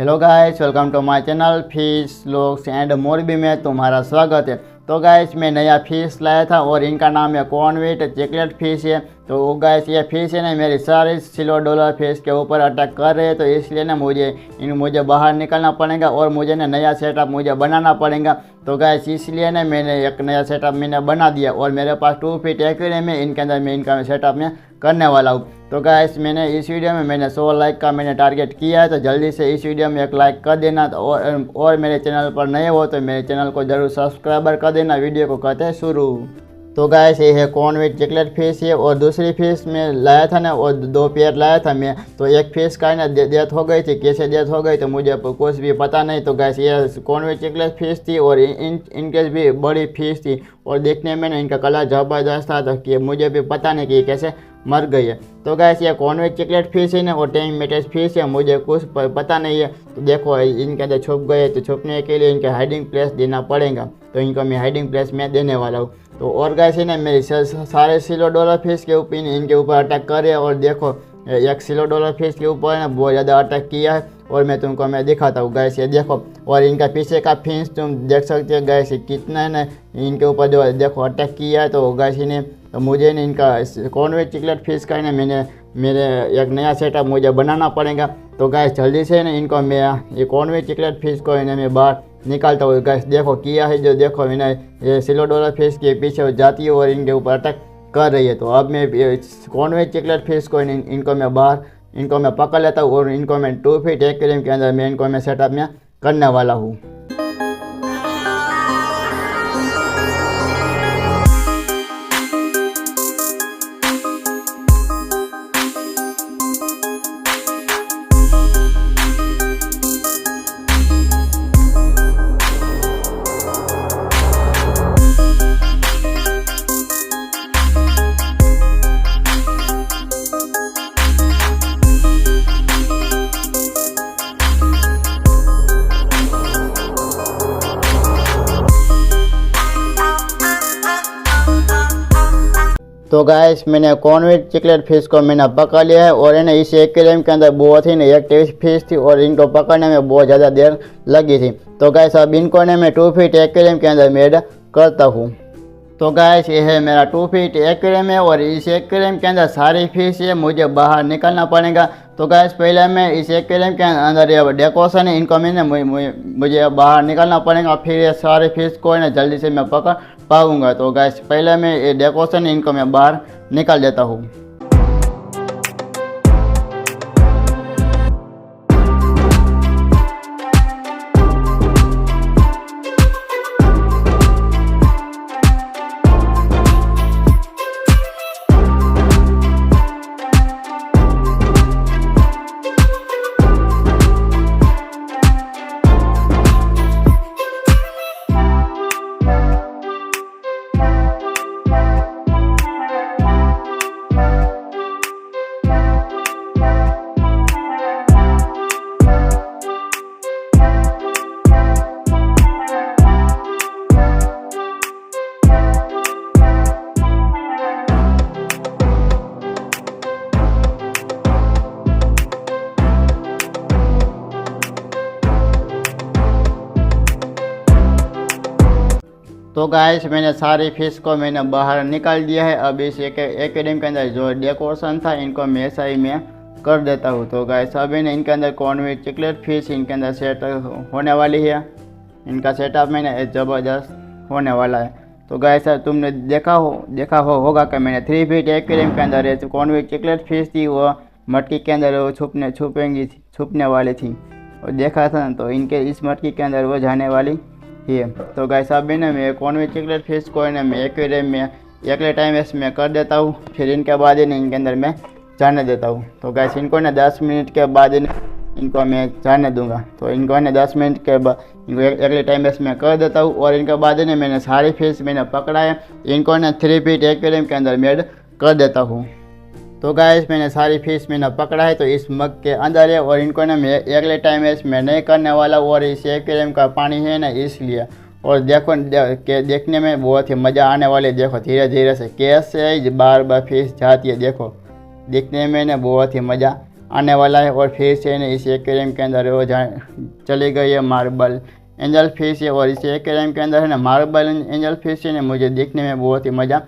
Hello guys, welcome to my channel fish vlogs and Morbi में तुम्हारा स्वागत है। तो गाइस मैं नया फिश लाया था और इनका नाम है कॉन्विट चॉकलेट फिश है। तो गाइस ये फिश है ना मेरी सारी सिल्वर डॉलर फिश के ऊपर अटैक कर रहे हैं, तो इसलिए ना मुझे बाहर निकलना पड़ेगा और मुझे ना नया सेटअप मुझे बनाना पड़ेगा। तो गाइस इसलिए ना मैंने एक नया सेटअप मैंने बना दिया और मेरे पास 2 फीट एक्वेरियम है, इनके अंदर मैं इनका सेटअप में करने वाला हूँ। तो गाइस मैंने इस वीडियो में 100 लाइक का मैंने टारगेट किया है, तो जल्दी से इस वीडियो में एक लाइक कर देना। तो और मेरे चैनल पर नए हो तो मेरे चैनल को जरूर सब्सक्राइबर कर देना। वीडियो को करते हैं शुरू। तो गाइस ये है कॉन्विट चॉकलेट फिश है और दूसरी फिश में लाया था ना, और 2 पेयर लाया था मैं। तो एक फिश का ना डेथ हो गई थी, कैसे डेथ हो गई तो मुझे कुछ भी पता नहीं। तो गाइस ये कॉन्विट चॉकलेट फिश थी और इनके भी बड़ी फिश थी और देखने में ना इनका कलर ज़बरदस्त था, तो कि मुझे भी पता नहीं कि कैसे मर गई है। तो गाइस ये कॉन्विट चॉकलेट फिश है ना और टैंक मेटेज फिश है, मुझे कुछ पता नहीं है। तो देखो इनके अंदर छुप गए, तो छुपने के लिए इनके हाइडिंग प्लेस देना पड़ेगा, तो इनको मैं हाइडिंग प्लेस में देने वाला हूँ। तो और गाइस है ना मेरी सारे सिल्वर डॉलर फिश के ऊपर इनके ऊपर अटैक कर रहे हैं। और देखो एक सिल्वर डॉलर फिश के ऊपर ना बहुत ज़्यादा अटैक किया है और मैं तुमको दिखाता हूँ गाइस, ये देखो। और इनका पीछे का फिश तुम देख सकते हो गाइस, कितना है ना इनके ऊपर जो देखो अटैक किया है। तो गाइस ने तो मुझे ना इनका कॉन्विट चॉकलेट फिश का ना मेरे एक नया सेटअप मुझे बनाना पड़ेगा। तो गाइस जल्दी से ना इनको मैं ये कॉन्विट चॉकलेट फिश को इन्हें मैं बाहर निकालता हूँ। गाइस देखो किया है, जो देखो मैंने ये सिल्वर डॉलर फिश के पीछे जाती है और इनके ऊपर अटैक कर रही है। तो अब मैं कॉन्विट चॉकलेट फिश को इनको मैं पकड़ लेता हूँ और इनको मैं 2 फीट एक्वेरियम के अंदर इनको मैं सेटअप में करने वाला हूँ। तो गाइस मैंने कॉन्विट चॉकलेट फिश को मैंने पकड़ लिया है और इन्हें इस एक्वेरियम के अंदर बहुत ही एक्टिव फिश थी और इनको पकड़ने में बहुत ज़्यादा देर लगी थी। तो गाइस अब इनको मैं 2 फीट एक्वेरियम के अंदर ऐड करता हूँ। तो गाइस ये है मेरा 2 फीट एक्वेरियम है और इस एक्वेरियम के अंदर सारी फिश है, मुझे बाहर निकलना पड़ेगा। तो गाइस पहले मैं इस एक्वेरियम के अंदर ये डेकोरेशन है, इनको मुझे बाहर निकलना पड़ेगा, फिर ये सारे फिश को ना जल्दी से मैं पकड़ पाऊंगा। तो गाइस पहले मैं ये डेकोरेशन इनको मैं बाहर निकाल देता हूँ। तो गाइस मैंने सारी फिश को बाहर निकाल दिया है। अब इस एक्वेरियम के अंदर जो डेकोरेशन था इनको मैं ऐसा ही मैं कर देता हूँ। तो गाइस अभी इनके अंदर कॉन्विट चॉकलेट फिश इनके अंदर सेट होने वाली है, इनका सेटअप ज़बरदस्त होने वाला है। तो गाइस तुमने देखा होगा कि मैंने 3 फीट एक्वेरियम के अंदर कॉन्विट चॉकलेट फिश थी, वो मटकी के अंदर वो छुपने वाली थी और देखा था, तो इनके इस मटकी के अंदर वो जाने वाली है। तो गाइस अभी ना मैं कॉन्विट चॉकलेट फिश को मैं एक्वेरियम में अगले टाइम में कर देता हूँ, फिर इनके बाद इनके अंदर मैं जाने देता हूँ। तो गाइस इनको 10 मिनट के बाद इनको मैं जाने दूंगा। तो इनको 10 मिनट के बाद इनको अगले टाइम में कर देता हूँ और इनके बाद मैंने सारी फिश पकड़ा है, इनको 3 फीट एक्वेरियम के अंदर मैं कर देता हूँ। तो गाइस मैंने सारी फिश पकड़ा है, तो इस मग के अंदर है और इनको मैं अगले टाइम में नहीं करने वाला। और इस एक्वेरियम का पानी है ना इसलिए, और देखो देखने में बहुत ही मज़ा आने वाले। देखो धीरे धीरे से कैसे बार बार फिश जाती है, देखो देखने में ना बहुत ही मज़ा आने वाला है। और फिर से ना इस एक्वेरियम के अंदर वो चली गई है मार्बल एंजल फिश है। और इस एक्वेरियम के अंदर है ना मार्बल एंजल फिश है ना मुझे दिखने में बहुत ही मज़ा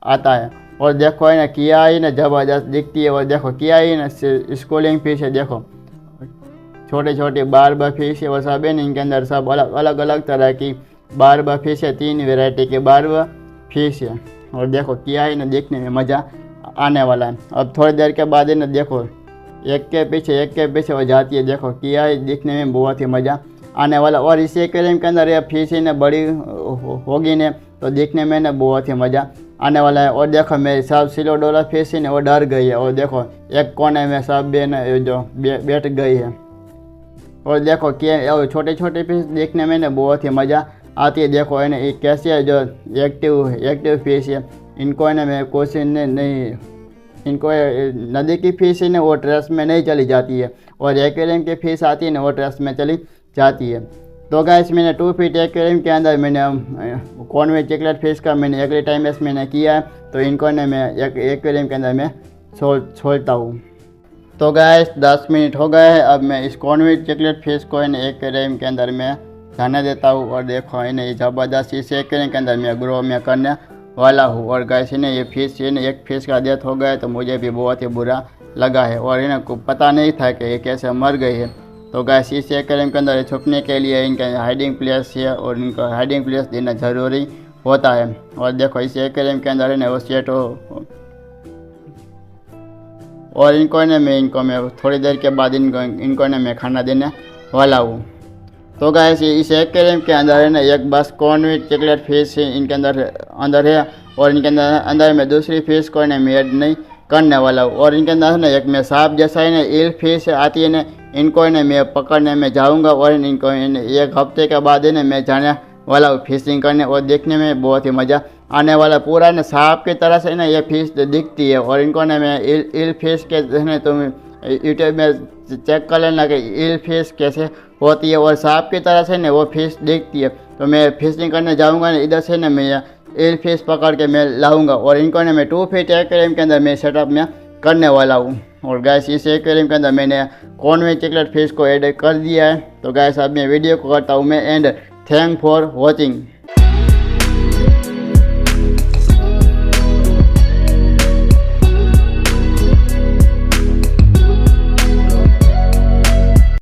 आता है। और देखो है ना किया ही ना ज़बरदस्त दिखती है। और देखो किया ही ना स्कूलिंग फिश है, देखो छोटे छोटे बारबा फिश है। और सब है ना इनके अंदर सब अलग अलग तरह की बारबा फिश है, 3 वैरायटी के बारबा फिश है। और देखो किया ही ना देखने में मज़ा आने वाला है। अब थोड़ी देर के बाद है ना देखो एक के पीछे हो जाती है। देखो किया ही दिखने में बहुत ही मज़ा आने वाला। और इस एक्वेरियम के अंदर ये फिश ही ना बड़ी होगी ने तो देखने में ना बहुत ही मज़ा आने वाला है। और देखो मेरी सब सिलोडोरा फिश है ना वो डर गई है। और देखो एक कोने में सब जो बैठ गई है। और देखो कि छोटे छोटे फिश देखने में ना बहुत ही मज़ा आती है। देखो है ना ये कैसे है जो एक्टिव फिश है, इनको है ना मैं क्वेश्चन नहीं, इनको नदी की फिश है ना वो ट्रस्ट में नहीं चली जाती है। और एक्वेरियम की फिश आती है ना वो ट्रस्ट में चली जाती है। तो गाइस मैंने 2 फीट एक्वेरियम के अंदर मैंने कॉन्वेट चॉकलेट फिश का मैंने एग्री टाइम वेस्ट मैंने किया है। तो इनको ने मैं एक्वेरियम के अंदर मैं छोड़ता हूँ। तो गाइस 10 मिनट हो गए हैं। अब मैं इस कॉन्वेट चॉकलेट फिश को एक्वेरियम के अंदर मैं जाने देता हूँ। और देखो इन्हें ज़बरदस्त इस एक्वेरियम के अंदर मैं ग्रो में करने वाला हूँ। और गाइस इन्हें ये फिश एक फिश का डेथ हो गया तो मुझे भी बहुत ही बुरा लगा है। और इन्हें को पता नहीं था कि ये कैसे मर गई है। तो गाइस इस एक्वेरियम के अंदर छुपने के लिए इनका हाइडिंग प्लेस है और इनको हाइडिंग प्लेस देना ज़रूरी होता है। और देखो इस एक्वेरियम के अंदर है ना वो सेट हो। और इनको ने मैं थोड़ी देर के बाद इनको ने मैं खाना देने वाला हूँ। तो गाइस इस एक्वेरियम के अंदर है ना एक बस कॉन्वेट चॉकलेट फिश है इनके अंदर है। और इनके अंदर में दूसरी फिश को ना मैं ऐड नहीं करने वाला हूँ। और इनके अंदर ना एक में सांप जैसा है ना ईल फिश आती है ना, इनको ने मैं पकड़ने में जाऊँगा। और इनको एक हफ्ते के बाद है ना मैं जाने वाला हूँ फिशिंग करने। और देखने में बहुत ही मज़ा आने वाला, पूरा ना सांप की तरह से ना ये फिश दिखती है। और इनको ने मैं ईल फिश के ना तुम यूट्यूब में चेक कर लेना कि ईल फिश कैसे होती है और सांप की तरह से ना वो फिश दिखती है। तो मैं फिशिंग करने जाऊँगा ना इधर से ना मैं ईल फिश पकड़ के मैं लाऊंगा। और इनको ने मैं 2 फीट एक्वेरियम के अंदर मैं सेटअप में करने वाला हूँ। और गैस इस एक्वेरियम के अंदर मैंने कॉन्वेट चॉकलेट फिश को ऐड कर दिया है। तो गैस अब मैं वीडियो को करता हूँ मैं एंड थैंक फॉर वॉचिंग।